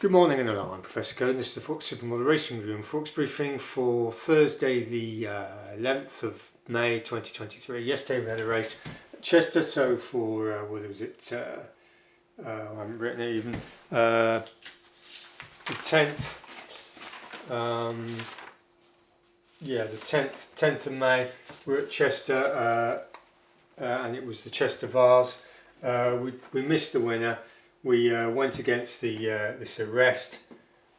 Good morning and hello, I'm Professor Coden. This is the Forex Supermodel Racing Review and Forex Briefing for Thursday the 11th of May 2023. Yesterday we had a race at Chester, so for, what was it, I haven't written it even, the 10th, the 10th of May, we're at Chester and it was the Chester Vase. We missed the winner. We went against the this arrest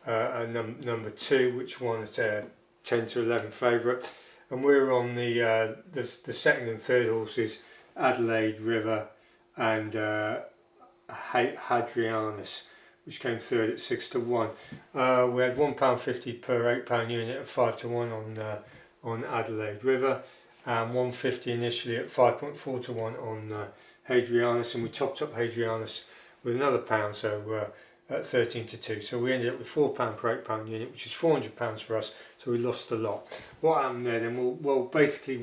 number 2, which won at 10 to 11 favourite, and we were on the second and third horses, Adelaide River and Hadrianus, which came third at 6 to 1. We had £1.50 per £8 unit at 5 to 1 on Adelaide River, and £1.50 initially at 5.4 to 1 on Hadrianus, and we topped up Hadrianus with another pound, so at 13 to 2. So we ended up with £4 per £8 unit, which is £400 for us. So we lost a lot. What happened there then? Well, basically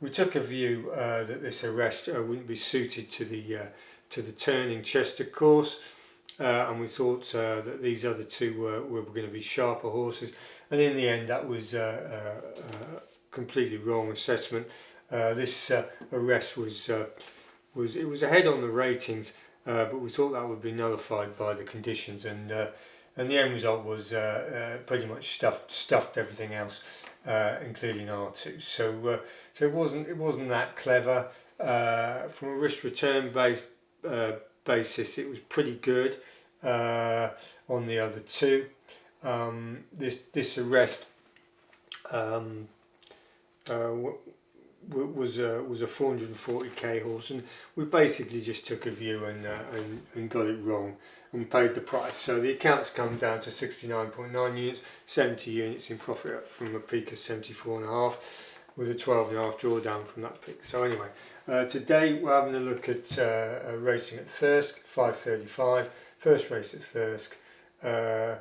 we took a view that this arrest wouldn't be suited to the turning Chester course, and we thought that these other two were going to be sharper horses. And in the end, that was a completely wrong assessment. This arrest was ahead on the ratings. But we thought that would be nullified by the conditions, and the end result was pretty much stuffed everything else, including R2. So it wasn't that clever. From a risk return basis, it was pretty good on the other two. This arrest was a 440k horse, and we basically just took a view and got it wrong and paid the price. So the accounts come down to 69.9 units, 70 units in profit from a peak of 74.5, with a 12.5 drawdown from that peak. So anyway, today we're having a look at racing at Thirsk, 5:35, first race at Thirsk. So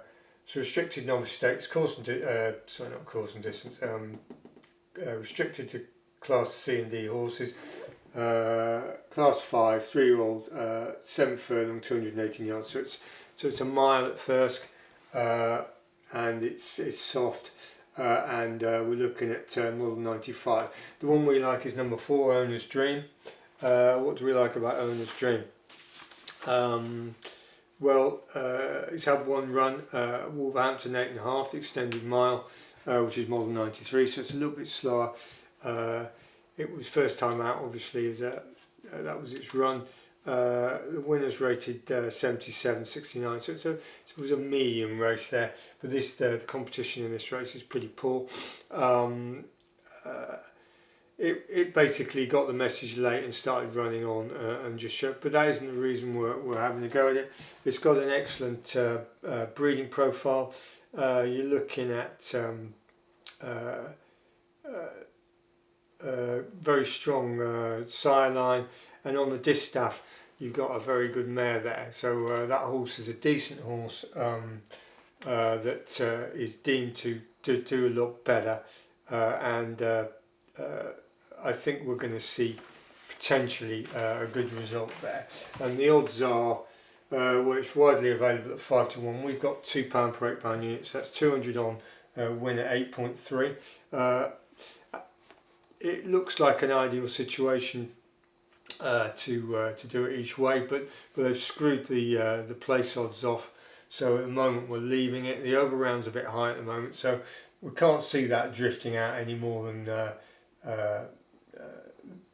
restricted novice stakes, restricted to Class C and D horses, Class 5, 3-year-old, 7 furlong, 218 yards. So it's a mile at Thirsk, and it's soft, and we're looking at model 95. The one we like is number 4, Owner's Dream. What do we like about Owner's Dream? It's had one run, Wolverhampton 8.5, the extended mile, which is model 93, so it's a little bit slower. It was first time out, obviously, as that was its run. The winner's rated 77.69, so it was a medium race there. But the competition in this race is pretty poor. It basically got the message late and started running on and just showed. But that isn't the reason we're having a go at it. It's got an excellent breeding profile. You're looking at very strong sire line, and on the distaff you've got a very good mare there. So that horse is a decent horse that is deemed to do a lot better, and I think we're going to see potentially a good result there. And the odds are, it's widely available at 5 to 1. We've got £2 per £8 units. That's 200 on win at 8.3. It looks like an ideal situation to do it each way, but they've screwed the place odds off. So at the moment we're leaving it. The over round's a bit high at the moment, so we can't see that drifting out any more than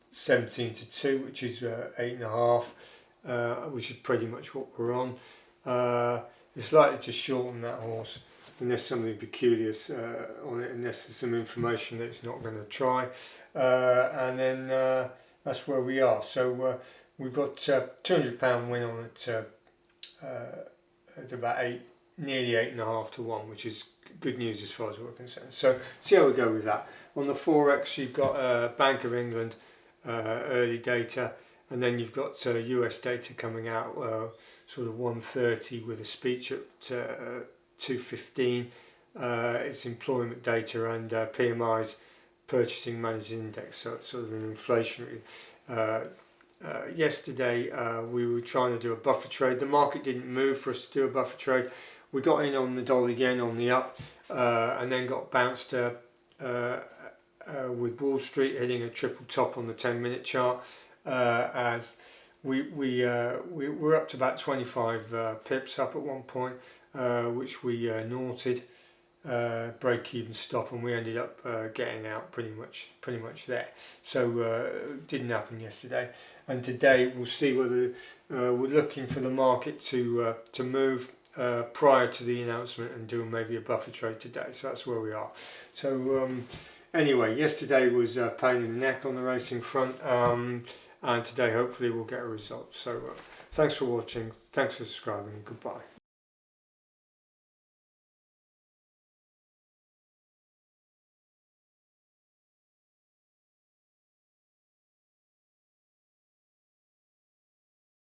17 to 2, which is 8.5, which is pretty much what we're on. It's likely to shorten that horse unless something peculiar on it, unless there's some information that it's not going to try, and then that's where we are. So we've got £200 win on it at about nearly 8.5 to 1, which is good news as far as we're concerned. So see how we go with that. On the Forex, you've got Bank of England early data, and then you've got US data coming out sort of 1:30 with a speech at 2:15. It's employment data and PMI's Purchasing Managers Index, so it's sort of an inflationary. Yesterday we were trying to do a buffer trade. The market didn't move for us to do a buffer trade. we got in on the dollar again on the up, and then got bounced with Wall Street hitting a triple top on the 10-minute chart, as we're up to about 25 pips up at one point, which we naughted, break even stop, and we ended up getting out pretty much there. So didn't happen yesterday, and today we'll see whether we're looking for the market to move prior to the announcement and do maybe a buffer trade today. So that's where we are. So anyway, yesterday was a pain in the neck on the racing front, and today hopefully we'll get a result. So thanks for watching, thanks for subscribing, goodbye.